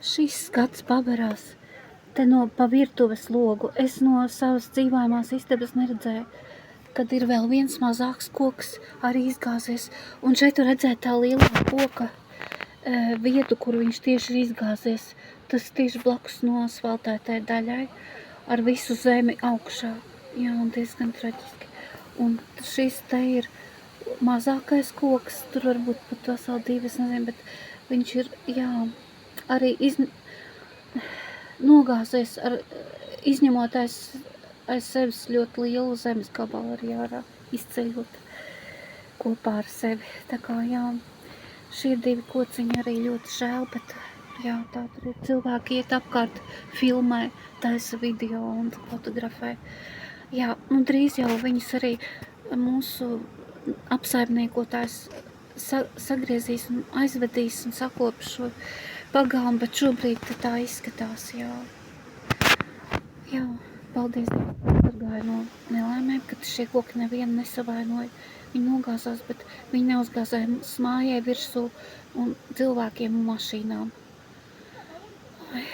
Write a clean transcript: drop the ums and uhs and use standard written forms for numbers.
Šis skats paverās te no pa virtuves logu. Es no savas dzīvojamās istabas neredzēju, kad ir vēl viens mazāks koks arī izgāzies. Un šeit tu redzēt tā lielā koka vietu, kur viņš tieši ir izgāzies. Tas tieši blakus no asfaltētai daļai ar visu zemi augšā. Jā, un diezgan traģiski. Un šis te ir mazākais koks, tur varbūt pat vesel 2, es nezinu, bet viņš ir, jā, arī nogāzies, izņemot aiz sevis ļoti lielu zemes gabalu arī ārā, izceļot kopā ar sevi. Tā kā, jā, šie 2 kociņi arī ļoti žēl, bet, jā, tā tur ir. Cilvēki iet apkārt, filmē, taisa video un fotografē. Jā, nu drīz jau viņus arī mūsu apsaimniekotājs sagriezīs un aizvedīs un sakopš šo pagalmu, bet šobrīd tā izskatās, jā. Jā, paldies, pasargāja no nelēmēm, kad šie koki nevienu nesavainoja. Viņi nogāzās, bet viņi neuzgāzāja mājai virsū un cilvēkiem un mašīnām. Ai.